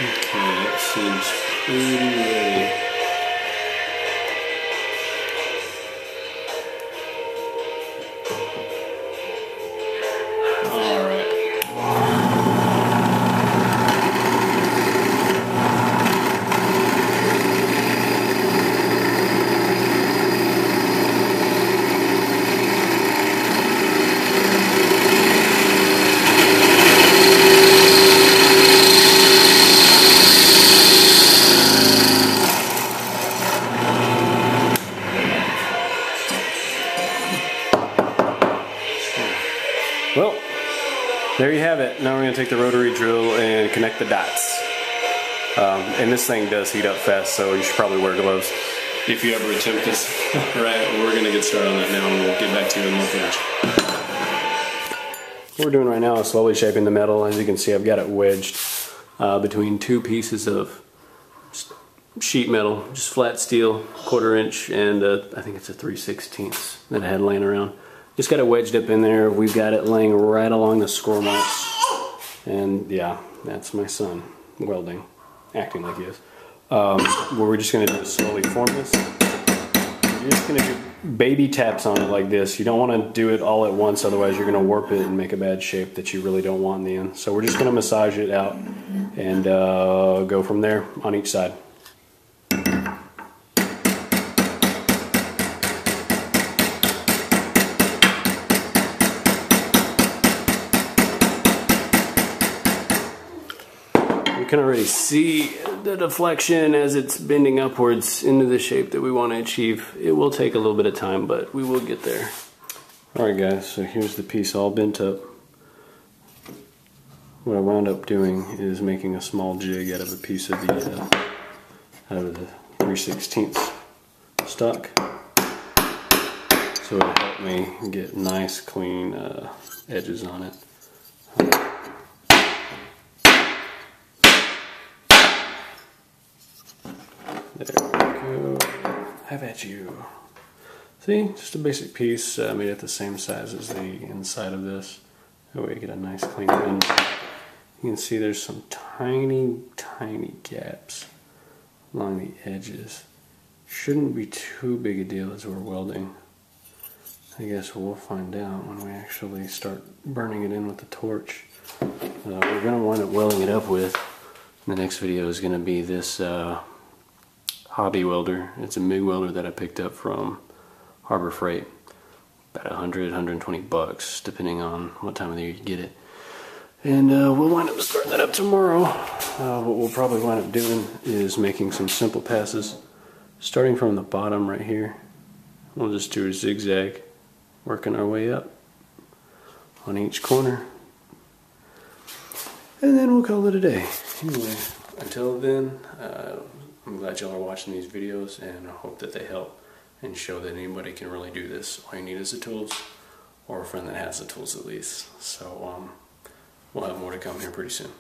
Okay, that seems pretty ready. Well, there you have it. Now we're going to take the rotary drill and connect the dots. And this thing does heat up fast, so you should probably wear gloves if you ever attempt this. Right, we're going to get started on that now, and we'll get back to you in more footage. What we're doing right now is slowly shaping the metal. As you can see, I've got it wedged between two pieces of sheet metal, just flat steel, 1/4 inch, and I think it's a 3/16 that I had laying around. Just got it wedged up in there. We've got it laying right along the score marks. And yeah, that's my son welding, acting like he is. What we're just going to do is slowly form this. You're just going to do baby taps on it like this. You don't want to do it all at once, otherwise you're going to warp it and make a bad shape that you really don't want in the end. So we're just going to massage it out and go from there on each side. You can already see the deflection as it's bending upwards into the shape that we want to achieve. It will take a little bit of time, but we will get there. Alright guys, so here's the piece all bent up. What I wound up doing is making a small jig out of a piece of the 3/16 stock. So it'll help me get nice clean edges on it. There we go. Have at you. See, just a basic piece made at the same size as the inside of this. That way you get a nice clean end. You can see there's some tiny, tiny gaps along the edges. Shouldn't be too big a deal as we're welding. I guess we'll find out when we actually start burning it in with the torch. We're going to wind up welding it up with. The next video is going to be this hobby welder. It's a MIG welder that I picked up from Harbor Freight. About 100, 120 bucks, depending on what time of the year you get it. And we'll wind up starting that up tomorrow. What we'll probably wind up doing is making some simple passes. Starting from the bottom right here, we'll just do a zigzag, working our way up on each corner. And then we'll call it a day. Anyway, until then, I'm glad y'all are watching these videos, and I hope that they help and show that anybody can really do this. All you need is the tools, or a friend that has the tools at least. So we'll have more to come here pretty soon.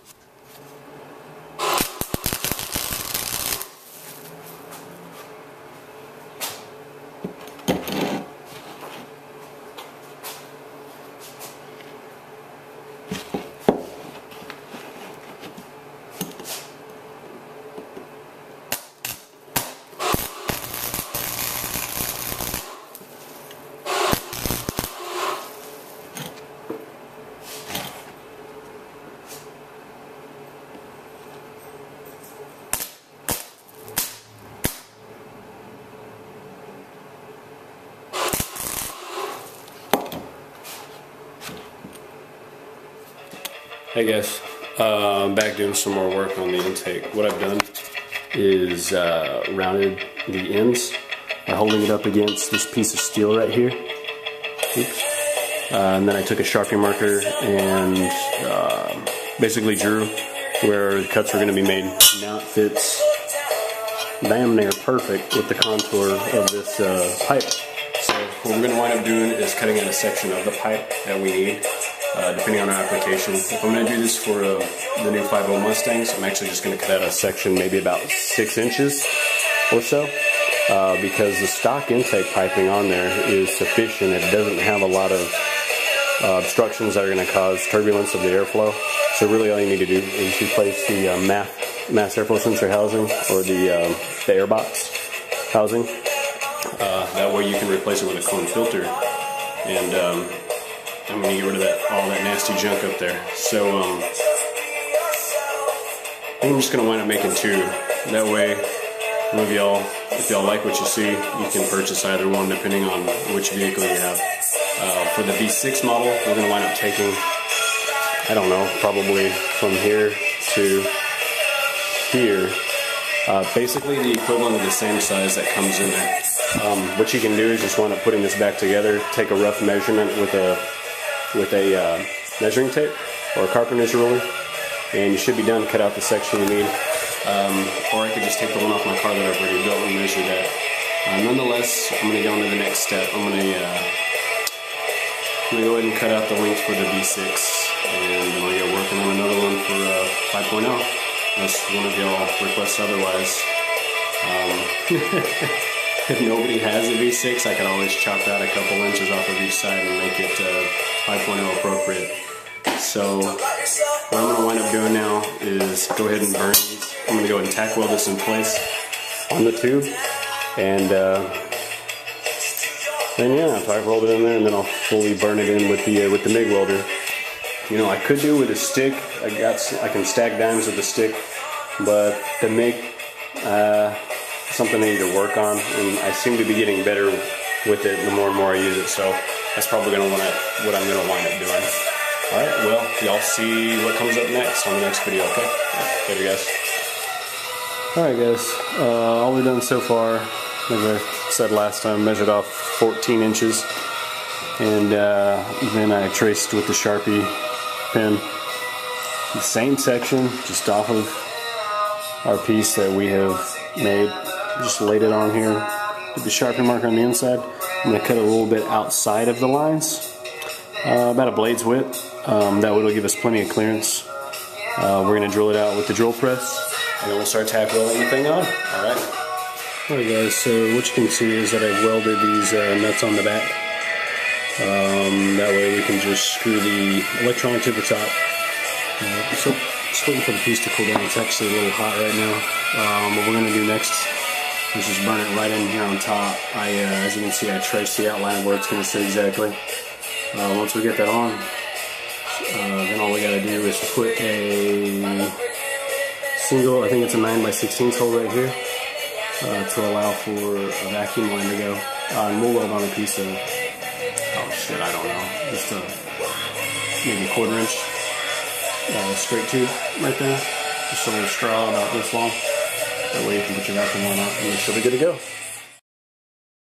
Hey guys, I'm back doing some more work on the intake. What I've done is rounded the ends by holding it up against this piece of steel right here. Oops. And then I took a Sharpie marker and basically drew where the cuts were going to be made. Now it fits damn near perfect with the contour of this pipe. So what we're going to wind up doing is cutting out a section of the pipe that we need. Depending on our application. If I'm going to do this for the new 5.0 Mustangs, I'm actually just going to cut out a section maybe about 6 inches or so, because the stock intake piping on there is sufficient. It doesn't have a lot of obstructions that are going to cause turbulence of the airflow. So really all you need to do is replace the mass airflow sensor housing, or the airbox housing. That way you can replace it with a cone filter, and I'm going to get rid of all that nasty junk up there. So I'm just going to wind up making two. That way, if y'all like what you see, you can purchase either one depending on which vehicle you have. For the V6 model, we're going to wind up taking, I don't know, probably from here to here. Basically the equivalent of the same size that comes in there. What you can do is just wind up putting this back together, take a rough measurement with a measuring tape or a carpenter's ruler, and you should be done. Cut out the section you need. Or I could just take the one off my car that I've already built and measure that. Nonetheless, I'm going to go into the next step. I'm going to go ahead and cut out the length for the V6, and I'm going to get working on another one for 5.0, unless one of y'all requests otherwise. If nobody has a V6, I can always chop out a couple inches off of each side and make it 5.0 appropriate. So what I'm going to wind up doing now is go ahead and burn these. I'm going to go ahead and tack weld this in place on the tube, and then yeah, I'll tack weld it in there, and then I'll fully burn it in with the MIG welder. You know, I could do it with a stick. I can stack dimes with a stick, but the MIG, something I need to work on, and I seem to be getting better with it the more and more I use it. So that's probably going to what I'm going to wind up doing. Alright, well, y'all see what comes up next on the next video, okay? Later, guys. Alright, guys. All we've done so far, as I said last time, measured off 14 inches. And then I traced with the Sharpie pen the same section, just off of our piece that we have made. Just laid it on here. Did the Sharpie marker on the inside. I'm going to cut a little bit outside of the lines. About a blade's width. That way it'll give us plenty of clearance. We're going to drill it out with the drill press, and then we'll start tack welding the thing on. Alright. Alright guys, so what you can see is that I've welded these nuts on the back. That way we can just screw the electronic to the top. So just waiting for the piece to cool down. It's actually a little hot right now. What we're going to do next is just burn it right in here on top. As you can see, I traced the outline of where it's going to sit exactly. Once we get that on, then all we got to do is put a single, I think it's a 9x16 hole right here, to allow for a vacuum line to go. And we'll weld on a piece of, oh shit, I don't know, just maybe a 1/4 inch straight tube right there. Just a little straw about this long. That way you can put your vacuum line on and it should be good to go.